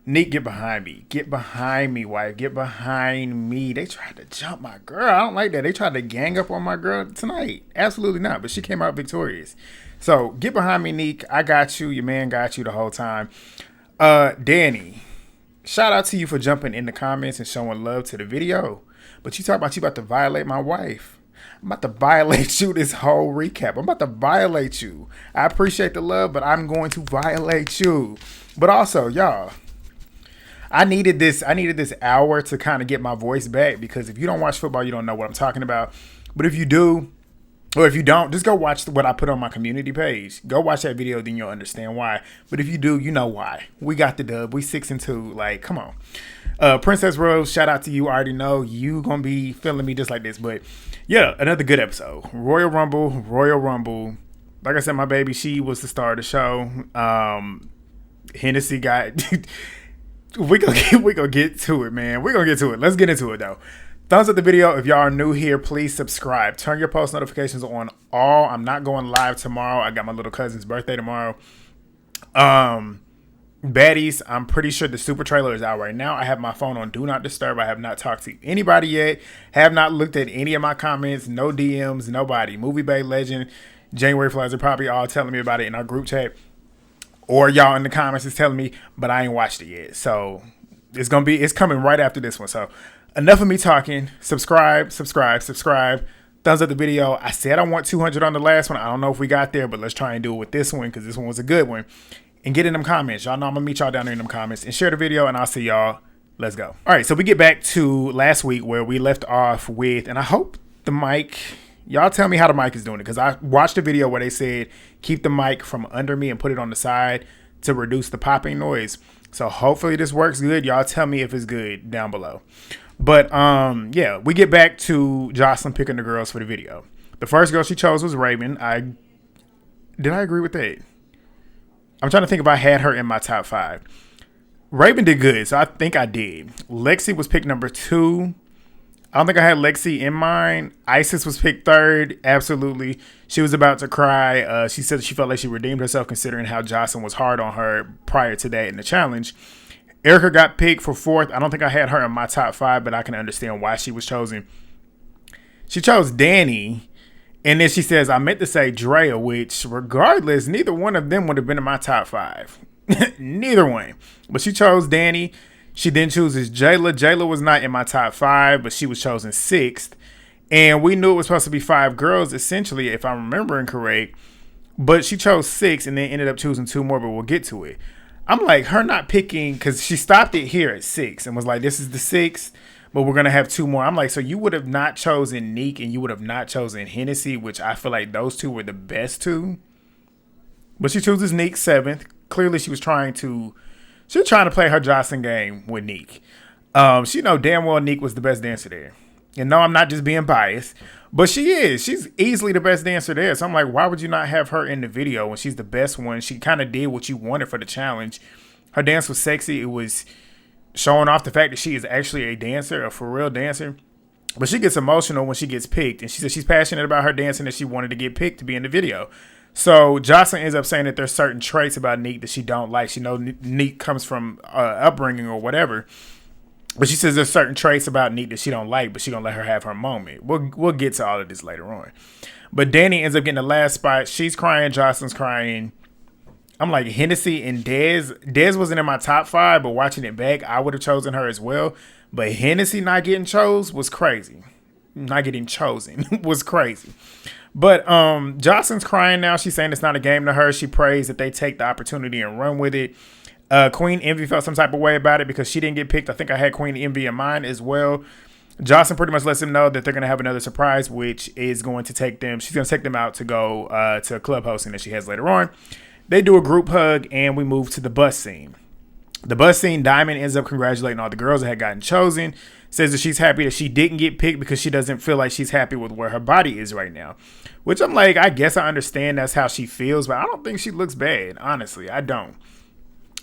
Neek, get behind me. Get behind me, wife. Get behind me. They tried to jump my girl. I don't like that. They tried to gang up on my girl tonight. Absolutely not. But she came out victorious. So get behind me, Neek. I got you. Your man got you the whole time. Dani, shout out to you for jumping in the comments and showing love to the video. But you talk about you about to violate my wife. I'm about to violate you this whole recap. I'm about to violate you. I appreciate the love, but I'm going to violate you. But also, y'all, I needed this hour to kind of get my voice back, because if you don't watch football, you don't know what I'm talking about. But if you do, or if you don't, just go watch what I put on my community page. Go watch that video, then you'll understand why. But if you do, you know why. We got the dub. We 6-2. Like, come on. Princess Rose, shout out to you. I already know you gonna be feeling me just like this. But yeah, another good episode. Royal Rumble. Like I said, my baby, she was the star of the show. Hennessyy got... we gonna get to it, man. We're gonna get to it. Let's get into it, though. Thumbs up the video. If y'all are new here, please subscribe. Turn your post notifications on all. I'm not going live tomorrow. I got my little cousin's birthday tomorrow. Baddies, I'm pretty sure the super trailer is out right now. I have my phone on Do Not Disturb. I have not talked to anybody yet. Have not looked at any of my comments. No DMs, nobody. Movie Bay Legend, January Flies are probably all telling me about it in our group chat. Or y'all in the comments is telling me, but I ain't watched it yet. So it's coming right after this one. So enough of me talking. Subscribe. Thumbs up the video. I said I want 200 on the last one. I don't know if we got there, but let's try and do it with this one, because this one was a good one. And get in them comments. Y'all know I'm going to meet y'all down there in them comments. And share the video, and I'll see y'all. Let's go. All right, so we get back to last week where we left off with, and I hope the mic... Y'all tell me how the mic is doing it, because I watched a video where they said keep the mic from under me and put it on the side to reduce the popping noise. So hopefully this works good. Y'all tell me if it's good down below. But yeah, we get back to Joseline picking the girls for the video. The first girl she chose was Raven. Did I agree with that? I'm trying to think if I had her in my top 5. Raven did good, so I think I did. Lexi was picked number 2. I don't think I had Lexi in mind. Isis was picked 3rd. Absolutely. She was about to cry. She said she felt like she redeemed herself, considering how Joseline was hard on her prior to that in the challenge. Erica got picked for 4th. I don't think I had her in my top 5, but I can understand why she was chosen. She chose Dani. And then she says, I meant to say Draya, which regardless, neither one of them would have been in my top 5. Neither one. But she chose Dani. She then chooses Jayla. Jayla was not in my top 5, but she was chosen 6th. And we knew it was supposed to be 5 girls, essentially, if I'm remembering correct. But she chose 6 and then ended up choosing 2 more, but we'll get to it. I'm like, her not picking, because she stopped it here at 6 and was like, this is the 6th, but we're going to have 2 more. I'm like, so you would have not chosen Neek and you would have not chosen Hennessyy, which I feel like those 2 were the best 2. But she chooses Neek 7th. Clearly, she was trying to play her Joseline game with Neek. She know damn well Neek was the best dancer there. And no, I'm not just being biased, but she is. She's easily the best dancer there. So I'm like, why would you not have her in the video when she's the best one? She kind of did what you wanted for the challenge. Her dance was sexy. It was showing off the fact that she is actually a dancer, a for real dancer. But she gets emotional when she gets picked. And she said she's passionate about her dancing and she wanted to get picked to be in the video. So Joseline ends up saying that there's certain traits about Neek that she don't like. She knows Neek comes from upbringing or whatever. But she says there's certain traits about Neek that she don't like, but she gonna let her have her moment. We'll get to all of this later on. But Dani ends up getting the last spot. She's crying. Joseline's crying. I'm like, Hennessyy and Dez. Dez wasn't in my top 5, but watching it back, I would have chosen her as well. But Hennessyy not getting chose was crazy. Not getting chosen was crazy. But Joseline's crying now. She's saying it's not a game to her. She prays that they take the opportunity and run with it. Queen Envy felt some type of way about it because she didn't get picked. I think I had Queen Envy in mind as well. Joseline pretty much lets them know that they're going to have another surprise, which is going to take them. She's going to take them out to go to a club hosting that she has later on. They do a group hug and we move to the bus scene. The bus scene, Diamond ends up congratulating all the girls that had gotten chosen. Says that she's happy that she didn't get picked because she doesn't feel like she's happy with where her body is right now. Which I'm like, I guess I understand that's how she feels, but I don't think she looks bad. Honestly, I don't.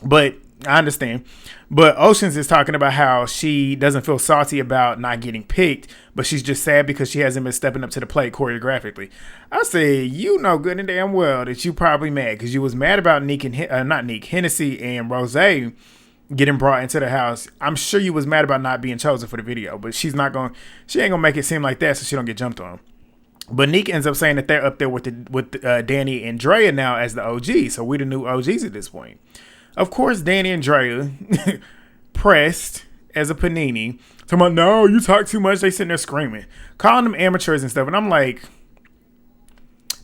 But I understand. But Oceans is talking about how she doesn't feel salty about not getting picked, but she's just sad because she hasn't been stepping up to the plate choreographically. I say, you know good and damn well that you probably mad because you was mad about Neek and Hennessyy and Rose getting brought into the house. I'm sure you was mad about not being chosen for the video, but she ain't gonna make it seem like that so she don't get jumped on. But Neek ends up saying that they're up there with Dani and Draya now as the OG. So we the new OGs at this point. Of course, Dani and Draya pressed as a panini. Talking about, no, you talk too much. They sitting there screaming, calling them amateurs and stuff. And I'm like,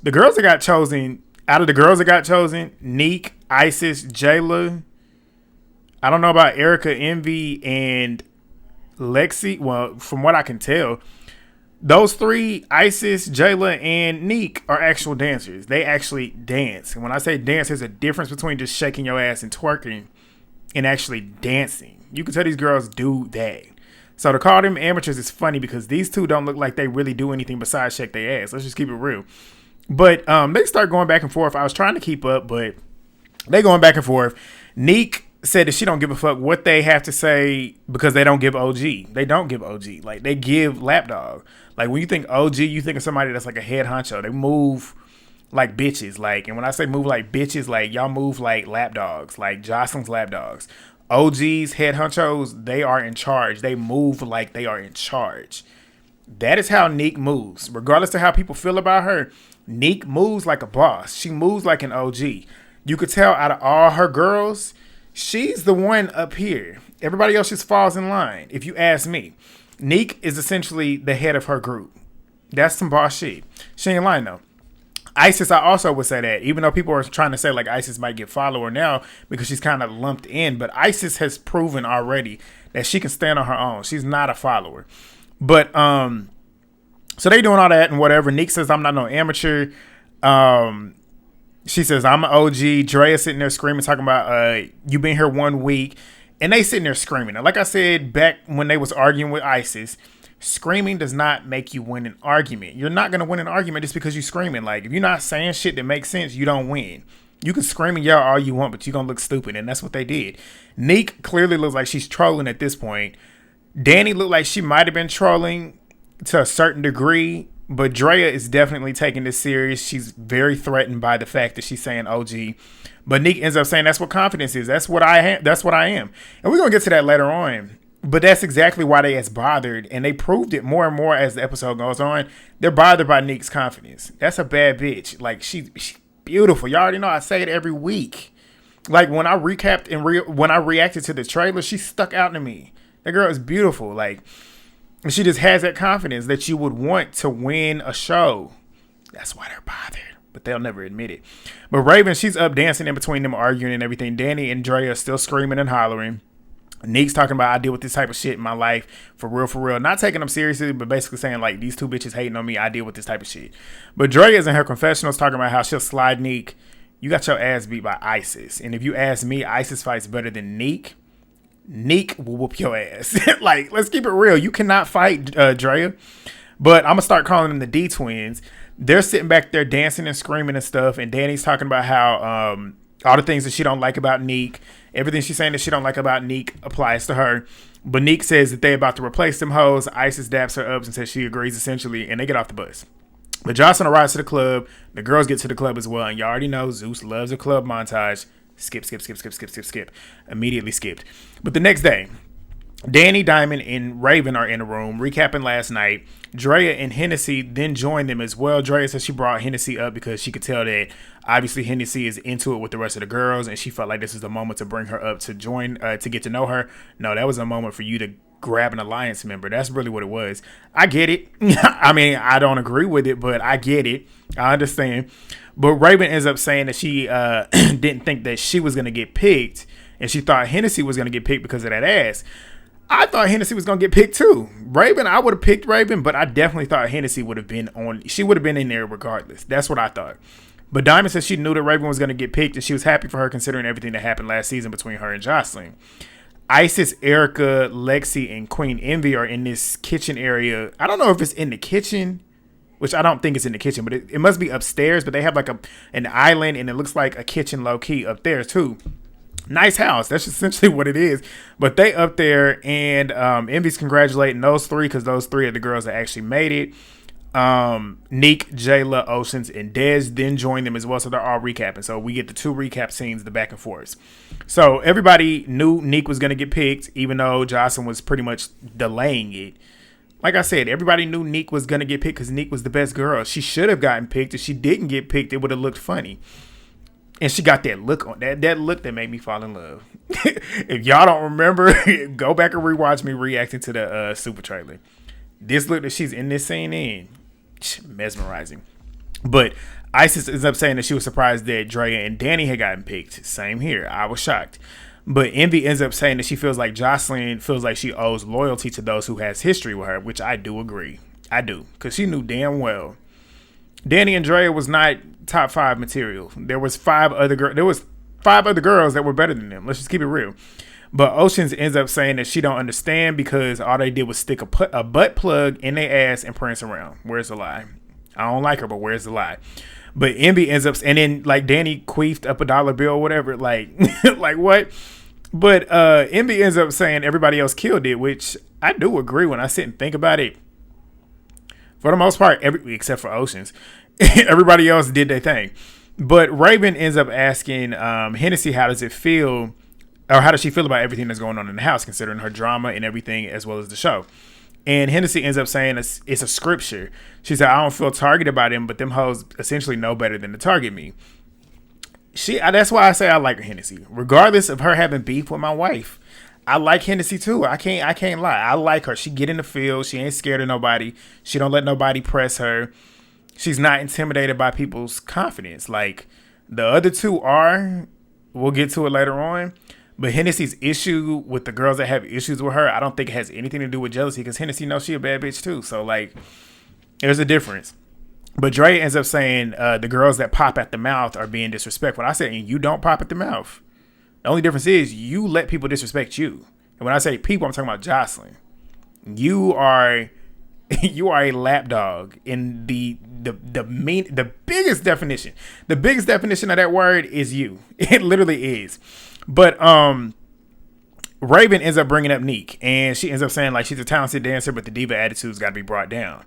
the girls that got chosen, out of the girls that got chosen, Neek, Isis, Jayla, I don't know about Erica, Envy, and Lexi. Well, from what I can tell, those three, Isis, Jayla, and Neek, are actual dancers. They actually dance. And when I say dance, there's a difference between just shaking your ass and twerking and actually dancing. You can tell these girls do that. So to call them amateurs is funny because these two don't look like they really do anything besides shake their ass. Let's just keep it real. But they start going back and forth. I was trying to keep up, but they going back and forth. Neek said that she don't give a fuck what they have to say because they don't give OG. They don't give OG. Like, they give lapdog. Like, when you think OG, you think of somebody that's like a head honcho. They move like bitches. Like, and when I say move like bitches, like, y'all move like lapdogs. Like Joseline's lapdogs. OGs, head honchos, they are in charge. They move like they are in charge. That is how Neek moves. Regardless of how people feel about her, Neek moves like a boss. She moves like an OG. You could tell out of all her girls, she's the one up here. Everybody else just falls in line, if you ask me. Neek is essentially the head of her group. That's some boss shit. She ain't lying, though. Isis, I also would say that, even though people are trying to say, like, Isis might get follower now because she's kind of lumped in, but Isis has proven already that she can stand on her own. She's not a follower. But, so they doing all that and whatever. Neek says, I'm not no amateur. She says, I'm an OG. Draya sitting there screaming, talking about, you been here 1 week. And they sitting there screaming. And like I said, back when they was arguing with Isis, screaming does not make you win an argument. You're not going to win an argument just because you're screaming. Like, if you're not saying shit that makes sense, you don't win. You can scream and yell all you want, but you're going to look stupid. And that's what they did. Neek clearly looks like she's trolling at this point. Dani looked like she might have been trolling to a certain degree. But Draya is definitely taking this serious. She's very threatened by the fact that she's saying OG. But Neek ends up saying that's what confidence is. That's what I am. That's what I am. And we're going to get to that later on. But that's exactly why they is bothered. And they proved it more and more as the episode goes on. They're bothered by Neek's confidence. That's a bad bitch. Like, she's beautiful. Y'all already know I say it every week. Like, when I recapped and when I reacted to the trailer, she stuck out to me. That girl is beautiful. Like, she just has that confidence that you would want to win a show. That's why they're bothered. But they'll never admit it. But Raven, she's up dancing in between them, arguing and everything. Dani and Draya are still screaming and hollering. Neek's talking about, I deal with this type of shit in my life. For real. Not taking them seriously, but basically saying, like, these two bitches hating on me. I deal with this type of shit. But Draya's in her confessionals talking about how she'll slide Neek. You got your ass beat by Isis. And if you ask me, Isis fights better than Neek. Neek will whoop your ass. Like, let's keep it real. You cannot fight Draya. But I'm going to start calling them the D twins. They're sitting back there dancing and screaming and stuff. And Dani's talking about how all the things that she don't like about Neek, everything she's saying that she don't like about Neek applies to her. But Neek says that they're about to replace them hoes. Isis daps her up and says she agrees essentially. And they get off the bus. But Joseline arrives to the club. The girls get to the club as well. And you already know Zeus loves a club montage. Skip. Immediately skipped. But the next day, Dani, Diamond, and Raven are in a room recapping last night. Draya and Hennessyy then join them as well. Draya says she brought Hennessyy up because she could tell that obviously Hennessyy is into it with the rest of the girls, and she felt like this is the moment to bring her up to join, to get to know her. No, that was a moment for you to grab an alliance member. That's really what it was. I get it. I mean, I don't agree with it, but I get it. I understand. But Raven ends up saying that she didn't think that she was going to get picked, and she thought Hennessyy was going to get picked because of that ass. I thought Hennessyy was going to get picked too. Raven, I would have picked Raven, but I definitely thought Hennessyy would have been on. She would have been in there regardless. That's what I thought. But Diamond said she knew that Raven was going to get picked, and she was happy for her considering everything that happened last season between her and Joseline. Isis, Erica, Lexi, and Queen Envy are in this kitchen area. I don't know if it's in the kitchen, which I don't think it's in the kitchen, but it must be upstairs. But they have like an island, and it looks like a kitchen low-key up there too. Nice house. That's essentially what it is. But they up there, and Envy's congratulating those three because those three are the girls that actually made it. Neek, Jayla, Oceans, and Dez then join them as well. So they're all recapping. So we get the 2 recap scenes, the back and forth. So everybody knew Neek was going to get picked, even though Joseline was pretty much delaying it. Like I said, everybody knew Neek was going to get picked because Neek was the best girl. She should have gotten picked. If she didn't get picked, it would have looked funny. And she got that look on that look that made me fall in love. If y'all don't remember, go back and rewatch me reacting to the super trailer. This look that she's in this scene in, mesmerizing. But Isis ends up saying that she was surprised that Draya and Dani had gotten picked. Same here. I was shocked. But Envy ends up saying that she feels like Joseline feels like she owes loyalty to those who has history with her, which I do agree. I do. Because she knew damn well Dani and Draya was not top 5 material. There was 5 other girls that were better than them. Let's just keep it real. But Oceans ends up saying that she don't understand because all they did was stick a butt plug in their ass and prance around. Where's the lie? I don't like her, but where's the lie? But Envy ends up, and then like Dani queefed up a dollar bill or whatever. Like, like what? But Envy ends up saying everybody else killed it, which I do agree when I sit and think about it. For the most part, except for Oceans, everybody else did their thing. But Raven ends up asking Hennessyy how does it feel, or how does she feel about everything that's going on in the house, considering her drama and everything, as well as the show. And Hennessyy ends up saying it's a scripture. She said, I don't feel targeted by them, but them hoes essentially know better than to target me. That's why I say I like Hennessyy. Regardless of her having beef with my wife, I like Hennessyy too. I can't lie. I like her. She get in the field. She ain't scared of nobody. She don't let nobody press her. She's not intimidated by people's confidence. Like the other two are. We'll get to it later on. But Hennessy's issue with the girls that have issues with her, I don't think it has anything to do with jealousy because Hennessyy knows she a bad bitch too. So like, there's a difference. But Dre ends up saying the girls that pop at the mouth are being disrespectful. I said, you don't pop at the mouth. The only difference is you let people disrespect you. And when I say people, I'm talking about Joseline. You are a lapdog in the biggest definition. The biggest definition of that word is you. It literally is. But Raven ends up bringing up Neek, and she ends up saying like she's a talented dancer, but the diva attitude's got to be brought down.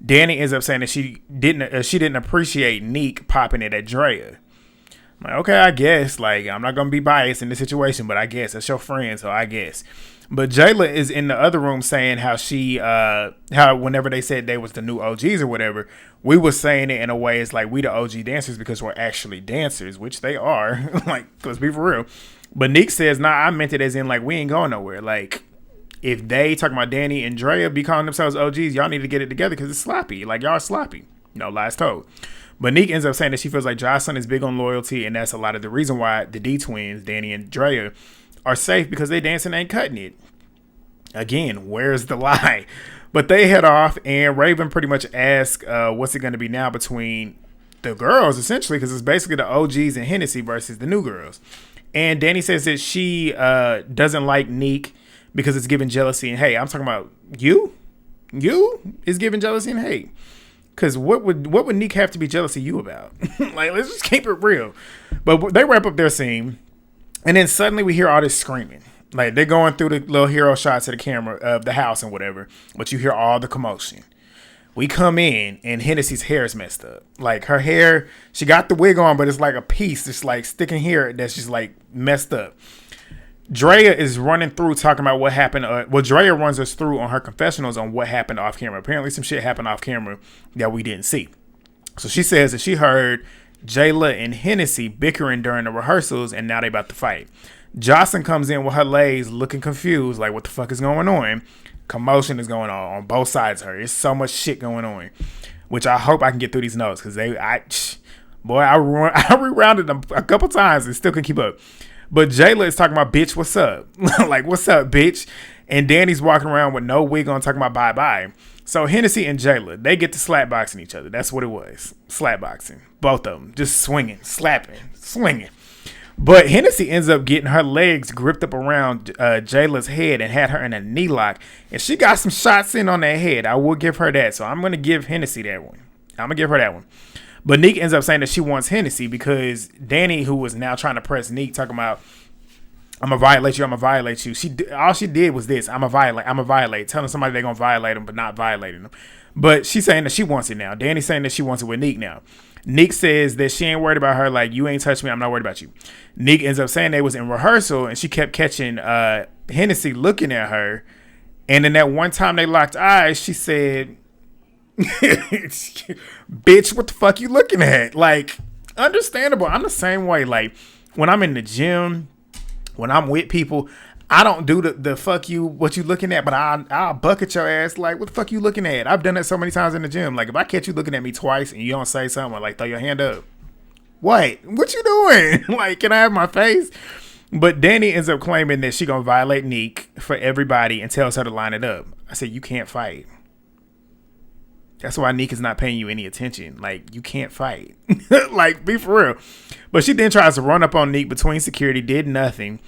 Dani ends up saying that she didn't appreciate Neek popping it at Draya. I'm like, okay, I guess. Like, I'm not gonna be biased in this situation, but I guess that's your friend, so I guess. But Jayla is in the other room saying how how whenever they said they was the new OGs or whatever, we was saying it in a way it's like we the OG dancers because we're actually dancers, which they are. Like, let's be for real. But Neek says, nah, I meant it as in like we ain't going nowhere. Like, if they talking about Dani and Draya be calling themselves OGs, y'all need to get it together because it's sloppy. Like, y'all are sloppy. No lies told. But Neek ends up saying that she feels like Joseline is big on loyalty, and that's a lot of the reason why the D twins, Dani and Draya, are safe because they dancing ain't cutting it. Again, where's the lie? But they head off, and Raven pretty much asks, what's it going to be now between the girls, essentially, because it's basically the OGs and Hennessyy versus the new girls. And Dani says that she doesn't like Neek because it's giving jealousy and hate. I'm talking about you? You is giving jealousy and hate. Because what would Neek have to be jealous of you about? Like, let's just keep it real. But they wrap up their scene, and then suddenly we hear all this screaming. Like, they're going through the little hero shots of the camera of the house and whatever, but you hear all the commotion. We come in, and Hennessyy's hair is messed up. Like, her hair, she got the wig on, but it's like a piece just like sticking here that's just like messed up. Draya is running through talking about what happened. Draya runs us through on her confessionals on what happened off camera. Apparently some shit happened off camera that we didn't see. So she says that she heard Jayla and Hennessyy bickering during the rehearsals, and now they about to fight. Joseline comes in with her legs looking confused, like what the fuck is going on? Commotion is going on both sides of her. There's so much shit going on, which I hope I can get through these notes because I rewounded them a couple times and still can keep up. But Jayla is talking about, bitch, what's up? Like, what's up, bitch? And Dani's walking around with no wig on talking about bye-bye. So Hennessyy and Jayla, they get to slapboxing each other. That's what it was. Slapboxing. Both of them. Just swinging, slapping, swinging. But Hennessyy ends up getting her legs gripped up around Jayla's head and had her in a knee lock. And she got some shots in on that head. I will give her that. So I'm going to give Hennessyy that one. I'm going to give her that one. But Neek ends up saying that she wants Hennessyy because Dani, who was now trying to press Neek, talking about I'm gonna violate you. I'm gonna violate you. All she did was this. I'm gonna violate. I'm gonna violate. Telling somebody they're gonna violate them, but not violating them. But she's saying that she wants it now. Dani's saying that she wants it with Neek now. Neek says that she ain't worried about her. Like, you ain't touched me. I'm not worried about you. Neek ends up saying they was in rehearsal and she kept catching Hennessyy looking at her. And then that one time they locked eyes, she said, bitch, what the fuck you looking at? Like, understandable. I'm the same way. Like, when I'm in the gym, when I'm with people, I don't do the fuck you, what you looking at, but I'll bucket your ass like, what the fuck you looking at? I've done that so many times in the gym. Like, if I catch you looking at me twice and you don't say something, like, throw your hand up. What you doing? Like, can I have my face? But Dani ends up claiming that she gonna violate Neek for everybody and tells her to line it up. I said, you can't fight. That's why Neek is not paying you any attention. Like, you can't fight. Like, be for real. But she then tries to run up on Neek between security, did nothing.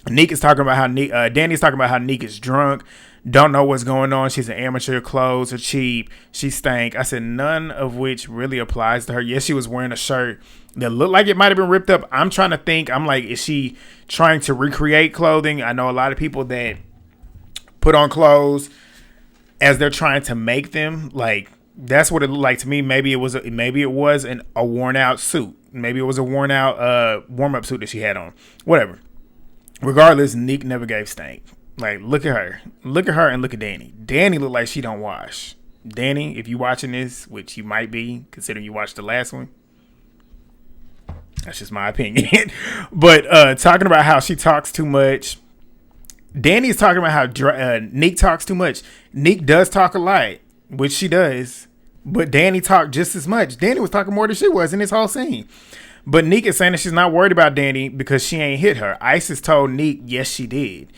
Neek is talking about how Dani's talking about how Neek is drunk, don't know what's going on. She's an amateur, clothes are cheap, she stank. I said, none of which really applies to her. Yes, she was wearing a shirt that looked like it might have been ripped up. I'm trying to think. I'm like, is she trying to recreate clothing? I know a lot of people that put on clothes as they're trying to make them. Like, that's what it looked like to me. Maybe it was a worn out suit. Maybe it was a worn out warm up suit that she had on. Whatever. Regardless, Neek never gave stank. Like, look at her and look at Dani. Dani look like she don't wash. Dani, if you watching this, which you might be, considering you watched the last one, that's just my opinion. But talking about how she talks too much, Dani's talking about how Neek talks too much. Neek does talk a lot, which she does, but Dani talked just as much. Dani was talking more than she was in this whole scene. But Neek is saying that she's not worried about Dani because she ain't hit her. Isis told Neek, yes, she did.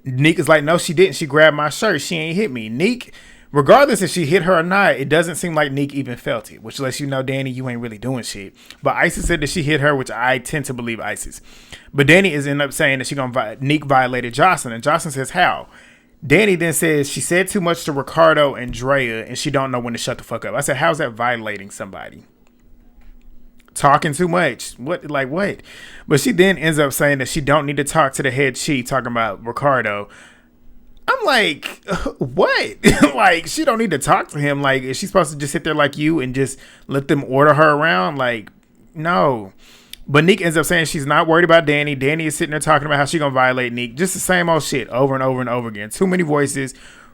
Neek is like, no, she didn't. She grabbed my shirt. She ain't hit me. Neek, regardless if she hit her or not, it doesn't seem like Neek even felt it, which lets you know, Dani, you ain't really doing shit. But Isis said that she hit her, which I tend to believe Isis. But Dani is end up saying that Neek violated Joseline, and Joseline says, how? Dani then says she said too much to Ricardo and Draya, and she don't know when to shut the fuck up. I said, how's that violating somebody? Talking too much. What? But she then ends up saying that she don't need to talk to the head chief, talking about Ricardo. I'm like, what? Like, she don't need to talk to him. Like, is she supposed to just sit there like you and just let them order her around? Like, no. But Neek ends up saying she's not worried about Dani. Dani is sitting there talking about how she gonna violate Neek. Just the same old shit over and over and over again. Too many voices.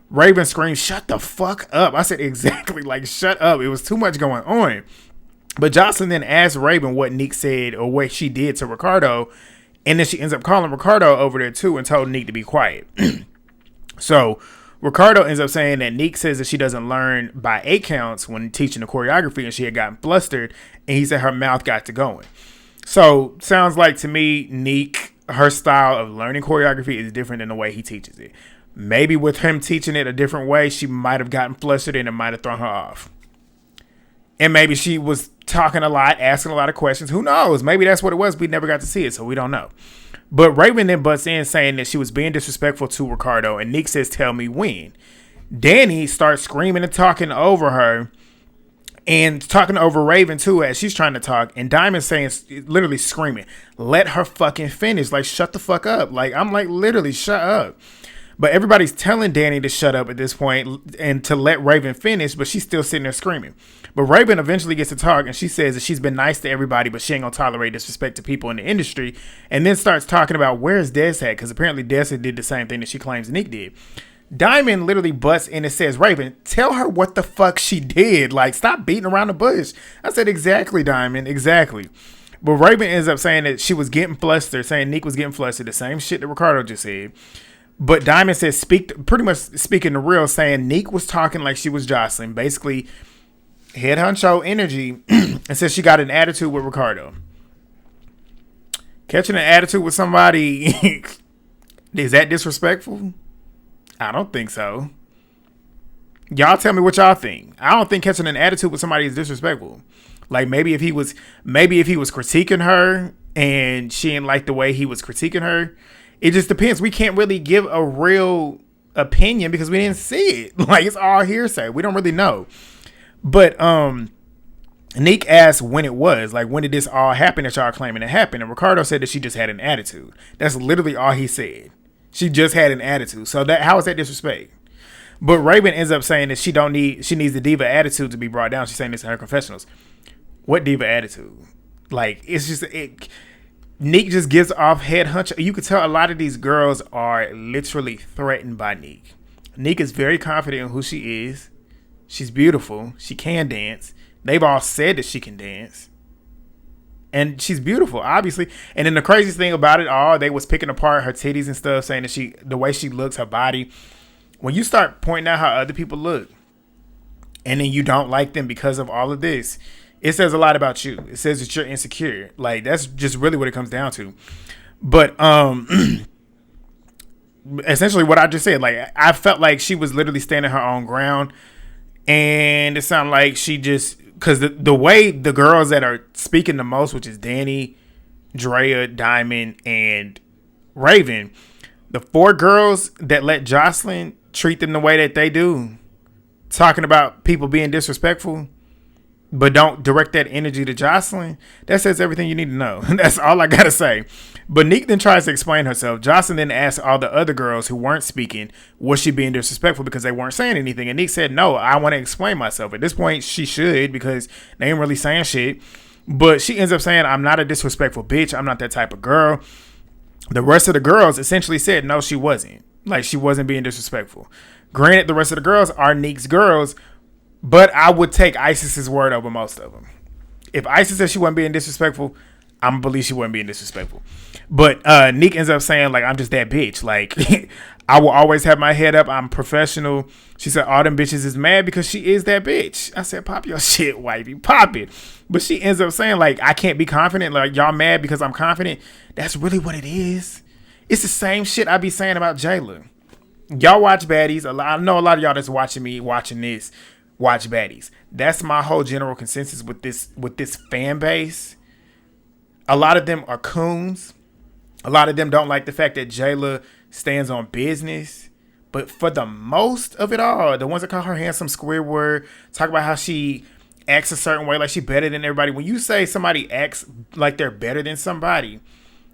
Raven screams, shut the fuck up. I said, exactly, like, shut up. It was too much going on. But Joseline then asked Raven what Neek said or what she did to Ricardo. And then she ends up calling Ricardo over there too and told Neek to be quiet. So Ricardo ends up saying that Neek says that she doesn't learn by 8 counts when teaching the choreography, and she had gotten flustered, and he said her mouth got to going. So sounds like to me, Neek, her style of learning choreography is different than the way he teaches it. Maybe with him teaching it a different way, she might have gotten flustered and it might have thrown her off. And maybe she was talking a lot, asking a lot of questions. Who knows? Maybe that's what it was. We never got to see it, so we don't know. But Raven then butts in saying that she was being disrespectful to Ricardo, and Neek says, tell me when. Dani starts screaming and talking over her and talking over Raven too as she's trying to talk. And Diamond saying, literally screaming, let her fucking finish. Like, shut the fuck up. Like, I'm like, literally, shut up. But everybody's telling Dani to shut up at this point and to let Raven finish, but she's still sitting there screaming. But Raven eventually gets to talk, and she says that she's been nice to everybody, but she ain't gonna tolerate disrespect to people in the industry. And then starts talking about where's Des at, because apparently Des did the same thing that she claims Neek did. Diamond literally busts in and says, Raven, tell her what the fuck she did. Like, stop beating around the bush. I said, exactly, Diamond, exactly. But Raven ends up saying that she was getting flustered, saying Neek was getting flustered, the same shit that Ricardo just said. But Diamond says, pretty much speaking the real, saying Neek was talking like she was Joseline, basically head honcho energy, and says she got an attitude with Ricardo. Catching an attitude with somebody, is that disrespectful? I don't think so. Y'all tell me what y'all think. I don't think catching an attitude with somebody is disrespectful. Like, maybe if he was critiquing her and she didn't like the way he was critiquing her. It just depends. We can't really give a real opinion because we didn't see it. Like, it's all hearsay. We don't really know. But Neek asked when it was, like, when did this all happen that y'all claiming it happened? And Ricardo said that she just had an attitude. That's literally all he said. She just had an attitude. So that, how is that disrespect? But Raven ends up saying that she needs the diva attitude to be brought down. She's saying this in her confessionals. What diva attitude? Like, it's just, Neek just gives off head hunch. You could tell a lot of these girls are literally threatened by Neek. Neek is very confident in who she is. She's beautiful. She can dance. They've all said that she can dance. And she's beautiful, obviously. And then the craziest thing about it all, they was picking apart her titties and stuff, saying that the way she looks, her body. When you start pointing out how other people look, and then you don't like them because of all of this, it says a lot about you. It says that you're insecure. Like, that's just really what it comes down to. But essentially what I just said, like, I felt like she was literally standing her own ground. And it sounded like she just, because the way the girls that are speaking the most, which is Dani, Draya, Diamond, and Raven, the 4 girls that let Joseline treat them the way that they do, talking about people being disrespectful, but don't direct that energy to Joseline, that says everything you need to know. That's all I gotta say. But Neek then tries to explain herself. Joseline then asks all the other girls who weren't speaking, was she being disrespectful because they weren't saying anything? And Neek said, no, I want to explain myself. At this point, she should, because they ain't really saying shit. But she ends up saying, I'm not a disrespectful bitch. I'm not that type of girl. The rest of the girls essentially said, no, she wasn't. Like, she wasn't being disrespectful. Granted, the rest of the girls are Neek's girls, but I would take Isis's word over most of them. If Isis said she wasn't being disrespectful, I'm gonna believe she wasn't being disrespectful. But Neek ends up saying, like, I'm just that bitch. Like, I will always have my head up. I'm professional. She said, all them bitches is mad because she is that bitch. I said, pop your shit, wifey. Pop it. But she ends up saying, like, I can't be confident. Like, y'all mad because I'm confident. That's really what it is. It's the same shit I be saying about Jayla. Y'all watch baddies. I know a lot of y'all that's watching this, watch baddies. That's my whole general consensus with this fan base. A lot of them are coons. A lot of them don't like the fact that Jayla stands on business. But for the most of it all, the ones that call her handsome Squidward, talk about how she acts a certain way, like she better than everybody. When you say somebody acts like they're better than somebody,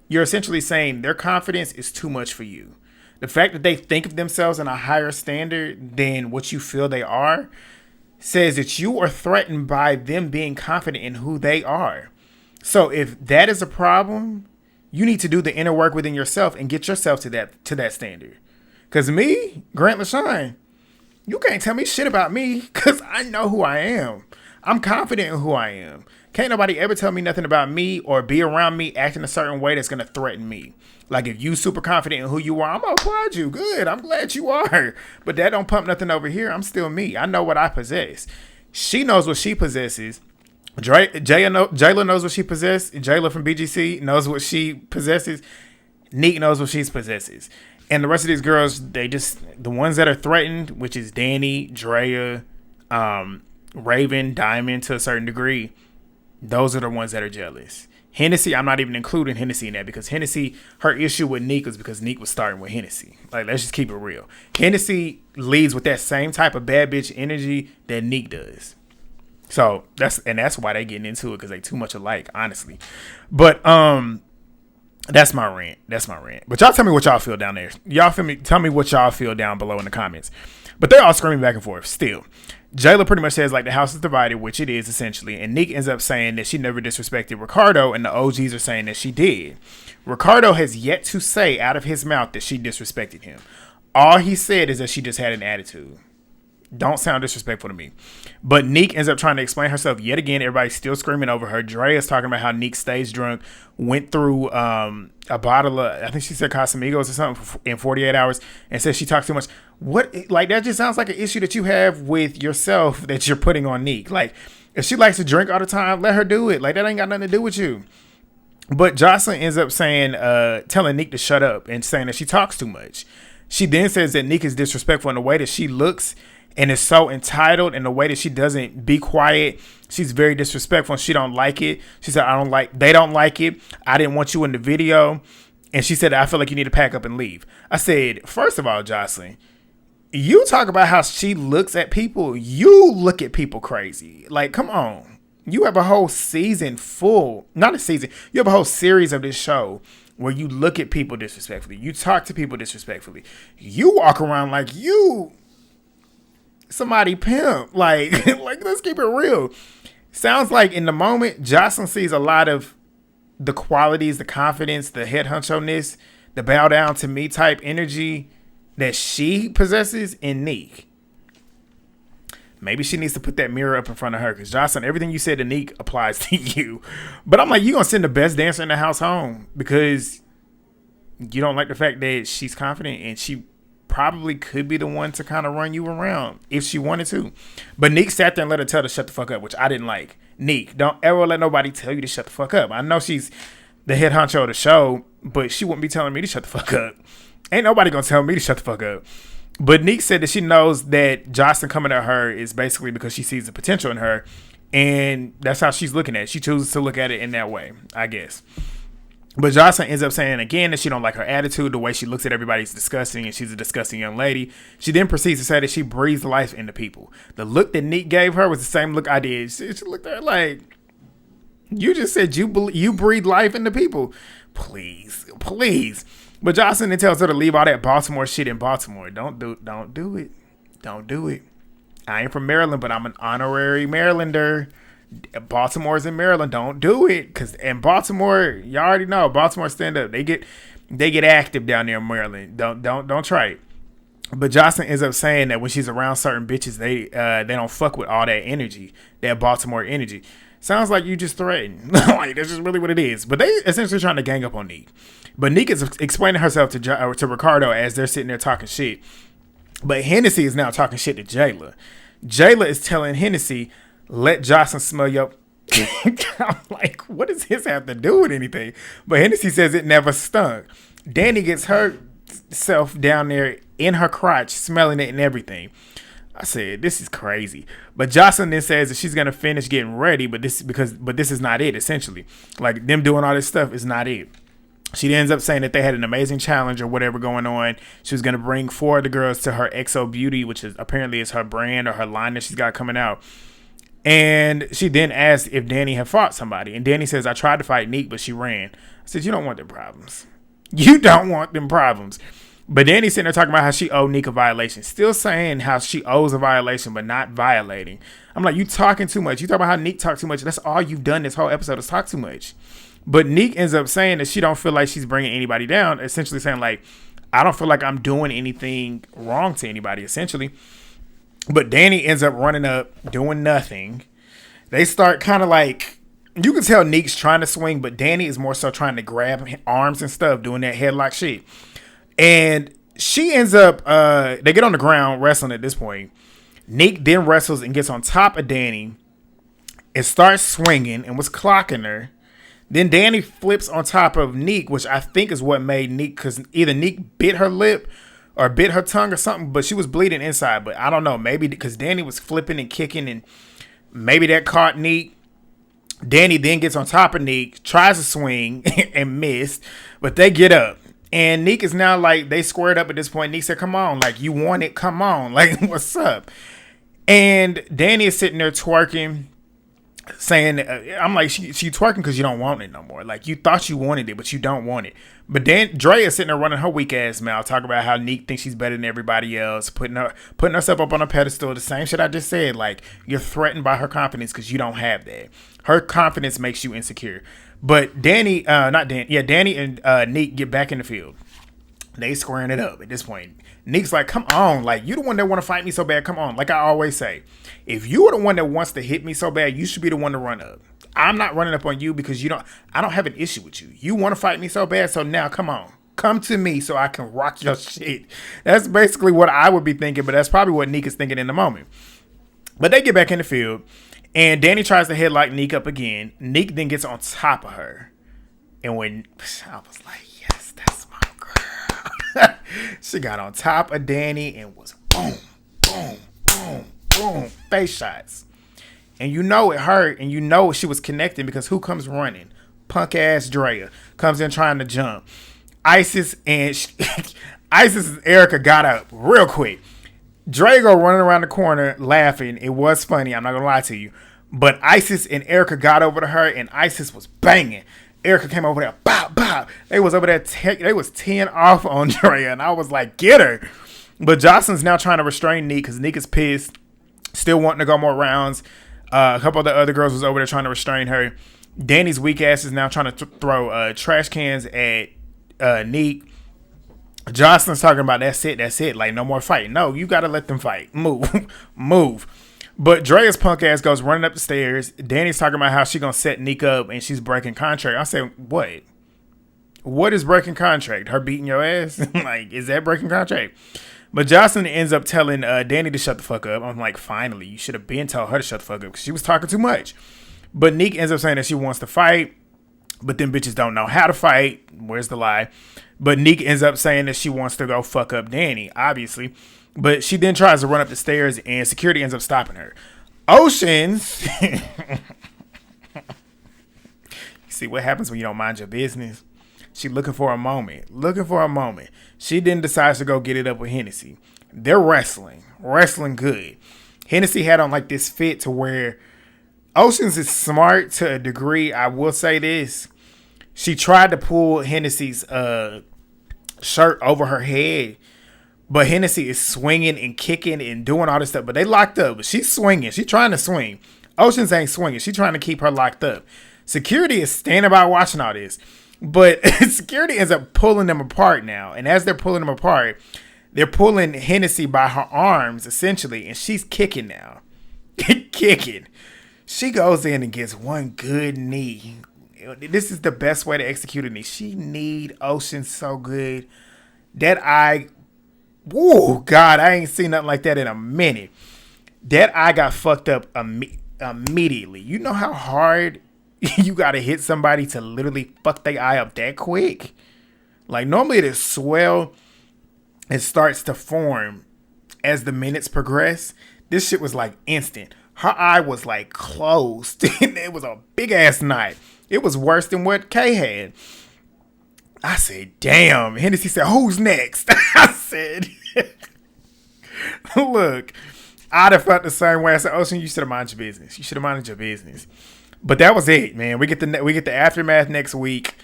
you're essentially saying their confidence is too much for you. The fact that they think of themselves in a higher standard than what you feel they are says that you are threatened by them being confident in who they are. So if that is a problem, you need to do the inner work within yourself and get yourself to that standard. Because me, Grant LaShawn, you can't tell me shit about me because I know who I am. I'm confident in who I am. Can't nobody ever tell me nothing about me or be around me acting a certain way that's going to threaten me. Like, if you super confident in who you are, I'm going to applaud you. Good. I'm glad you are. But that don't pump nothing over here. I'm still me. I know what I possess. She knows what she possesses. Jayla knows what she possesses. Jayla from BGC knows what she possesses. Neek knows what she possesses. And the rest of these girls, the ones that are threatened, which is Dani, Draya, Raven, Diamond to a certain degree, those are the ones that are jealous. Hennessyy, I'm not even including Hennessyy in that, because Hennessyy, her issue with Neek was because Neek was starting with Hennessyy. Like, let's just keep it real. Hennessyy leads with that same type of bad bitch energy that Neek does. So that's why they getting into it, because they too much alike, honestly. But that's my rant. But y'all tell me what y'all feel down there. Y'all feel me? Tell me what y'all feel down below in the comments. But they're all screaming back and forth still. Jayla pretty much says, like, the house is divided, which it is essentially. And Neek ends up saying that she never disrespected Ricardo, and the OGs are saying that she did. Ricardo has yet to say out of his mouth that she disrespected him. All he said is that she just had an attitude. Don't sound disrespectful to me. But Neek ends up trying to explain herself yet again. Everybody's still screaming over her. Dre is talking about how Neek stays drunk, went through a bottle of, I think she said Casamigos or something in 48 hours, and said she talks too much. What? Like, that just sounds like an issue that you have with yourself that you're putting on Neek. Like, if she likes to drink all the time, let her do it. Like, that ain't got nothing to do with you. But Joseline ends up saying, telling Neek to shut up and saying that she talks too much. She then says that Neek is disrespectful in the way that she looks and is so entitled, in the way that she doesn't be quiet. She's very disrespectful and she don't like it. She said, they don't like it. I didn't want you in the video. And she said, I feel like you need to pack up and leave. I said, first of all, Joseline, you talk about how she looks at people. You look at people crazy. Like, come on. You have a whole season full, not a season, you have a whole series of this show where you look at people disrespectfully. You talk to people disrespectfully. You walk around like you somebody pimp. Like, like let's keep it real. Sounds like in the moment, Joseline sees a lot of the qualities, the confidence, the head honcho-ness, the bow down to me type energy that she possesses in Neek. Maybe she needs to put that mirror up in front of her, because Joseline, everything you said to Neek applies to you. But I'm like, you gonna send the best dancer in the house home because you don't like the fact that she's confident, and she probably could be the one to kind of run you around if she wanted to. But Neek sat there and let her tell her to shut the fuck up, which I didn't like. Neek, don't ever let nobody tell you to shut the fuck up. I know she's the head honcho of the show, but she wouldn't be telling me to shut the fuck up. Ain't nobody gonna tell me to shut the fuck up. But Neek said that she knows that Joseline coming at her is basically because she sees the potential in her, and that's how she's looking at it. She chooses to look at it in that way, I guess. But Joseline ends up saying again that she don't like her attitude, the way she looks at everybody's disgusting, and she's a disgusting young lady. She then proceeds to say that she breathes life into people. The look that Neek gave her was the same look I did. She looked at her like, you just said you breathe life into people. Please. But Joseline then tells her to leave all that Baltimore shit in Baltimore. Don't do it. Don't do it. I ain't from Maryland, but I'm an honorary Marylander. Baltimore's in Maryland. Don't do it, cause in Baltimore, you already know Baltimore stand up. They get active down there in Maryland. Don't try it. But Joseline ends up saying that when she's around certain bitches, they don't fuck with all that energy, that Baltimore energy. Sounds like you just threatened. Like that's just really what it is. But they essentially trying to gang up on Neek. But Neek is explaining herself to Ricardo as they're sitting there talking shit. But Hennessyy is now talking shit to Jayla. Jayla is telling Hennessyy, let Joseline smell your... I'm like, what does this have to do with anything? But Hennessyy says it never stunk. Dani gets herself down there in her crotch, smelling it and everything. I said, this is crazy. But Joseline then says that she's going to finish getting ready, but this is not it, essentially. Like, them doing all this stuff is not it. She ends up saying that they had an amazing challenge or whatever going on. She was going to bring 4 of the girls to her XO Beauty, which is apparently is her brand or her line that she's got coming out. And she then asked if Dani had fought somebody. And Dani says, I tried to fight Neek, but she ran. I said, you don't want them problems. You don't want them problems. But Dani's sitting there talking about how she owed Neek a violation. Still saying how she owes a violation, but not violating. I'm like, you talking too much. You talk about how Neek talked too much. That's all you've done this whole episode is talk too much. But Neek ends up saying that she don't feel like she's bringing anybody down. Essentially saying like, I don't feel like I'm doing anything wrong to anybody, essentially. But Dani ends up running up, doing nothing. They start kind of like, you can tell Neek's trying to swing, but Dani is more so trying to grab arms and stuff, doing that headlock shit. And she ends up, they get on the ground wrestling at this point. Neek then wrestles and gets on top of Dani and starts swinging and was clocking her. Then Dani flips on top of Neek, which I think is what made Neek, because either Neek bit her lip or bit her tongue or something, but she was bleeding inside. But I don't know, maybe because Dani was flipping and kicking and maybe that caught Neek. Dani then gets on top of Neek, tries to swing and missed, but they get up. And Neek is now like, they squared up at this point. Neek said, come on, like, you want it, come on, like, what's up? And Dani is sitting there twerking, saying, I'm like, she twerking because you don't want it no more. Like, you thought you wanted it, but you don't want it. But then Draya is sitting there running her weak ass mouth, talking about how Neek thinks she's better than everybody else, putting herself up on a pedestal. The same shit I just said. Like, you're threatened by her confidence because you don't have that. Her confidence makes you insecure. But Dani and Neek get back in the field. They squaring it up at this point. Neek's like, come on, like, you the one that want to fight me so bad, come on. Like I always say, if you are the one that wants to hit me so bad, you should be the one to run up. I'm not running up on you because I don't have an issue with you. You want to fight me so bad, so now come on. Come to me so I can rock your shit. That's basically what I would be thinking, but that's probably what Neek is thinking in the moment. But they get back in the field, and Dani tries to headlock Neek up again. Neek then gets on top of her. And when I was like, yes, that's my girl. She got on top of Dani and was boom, boom, boom, boom, face shots. And you know it hurt, and you know she was connecting because who comes running? Punk ass Draya comes in trying to jump. Isis and Erica got up real quick. Draya go running around the corner laughing. It was funny, I'm not gonna lie to you. But Isis and Erica got over to her, and Isis was banging. Erica came over there, bop, bop. They was over there, they was 10 off on Draya, and I was like, get her. But Joseline's now trying to restrain Neek because Neek is pissed, still wanting to go more rounds. A couple of the other girls was over there trying to restrain her. Dani's weak ass is now trying to throw trash cans at Neek. Joseline's talking about that's it, like no more fighting. No, you gotta let them fight. Move, move. But Draya's punk ass goes running up the stairs. Dani's talking about how she gonna set Neek up and she's breaking contract. I said, what? What is breaking contract? Her beating your ass? Like, is that breaking contract? But Joseline ends up telling Dani to shut the fuck up. I'm like, finally, you should have been told her to shut the fuck up because she was talking too much. But Neek ends up saying that she wants to fight, but then bitches don't know how to fight. Where's the lie? But Neek ends up saying that she wants to go fuck up Dani, obviously. But she then tries to run up the stairs, and security ends up stopping her. Oceans. You see what happens when you don't mind your business? She looking for a moment. She then decides to go get it up with Hennessyy. They're wrestling good. Hennessyy had on like this fit to where Oceans is smart to a degree. I will say this. She tried to pull Hennessy's shirt over her head, but Hennessyy is swinging and kicking and doing all this stuff. But they locked up. But she's swinging. She's trying to swing. Oceans ain't swinging. She's trying to keep her locked up. Security is standing by watching all this. But security ends up pulling them apart now. And as they're pulling them apart, they're pulling Hennessyy by her arms, essentially. And she's kicking now. Kicking. She goes in and gets one good knee. This is the best way to execute a knee. She kneed Ocean so good. That eye, whoa, God, I ain't seen nothing like that in a minute. That eye got fucked up immediately. You know how hard you got to hit somebody to literally fuck their eye up that quick? Like, normally it swell and starts to form as the minutes progress. This shit was like instant. Her eye was like closed. It was a big ass knife. It was worse than what Kay had. I said, damn. Hennessyy said, who's next? I said, look, I'd have felt the same way. I said, Ocean, you should have minded your business. You should have minded your business. But that was it, man. We get the aftermath next week.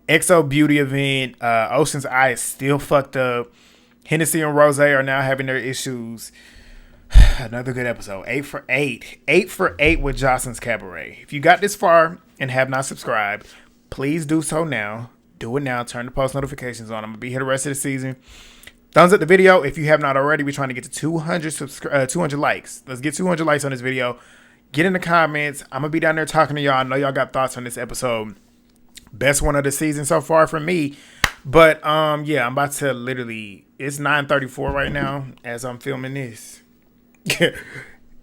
XO Beauty event. Ocean's eye is still fucked up. Hennessyy and Rose are now having their issues. Another good episode. 8 for 8. 8 for 8 with Joseline's Cabaret. If you got this far and have not subscribed, please do so now. Do it now. Turn the post notifications on. I'm going to be here the rest of the season. Thumbs up the video if you have not already. We're trying to get to 200 likes. Let's get 200 likes on this video. Get in the comments. I'm going to be down there talking to y'all. I know y'all got thoughts on this episode. Best one of the season so far for me. But, yeah, I'm about to literally... It's 9:34 right now as I'm filming this. And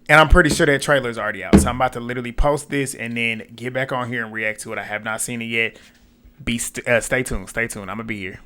I'm pretty sure that trailer is already out. So I'm about to literally post this and then get back on here and react to it. I have not seen it yet. Stay tuned. I'm going to be here.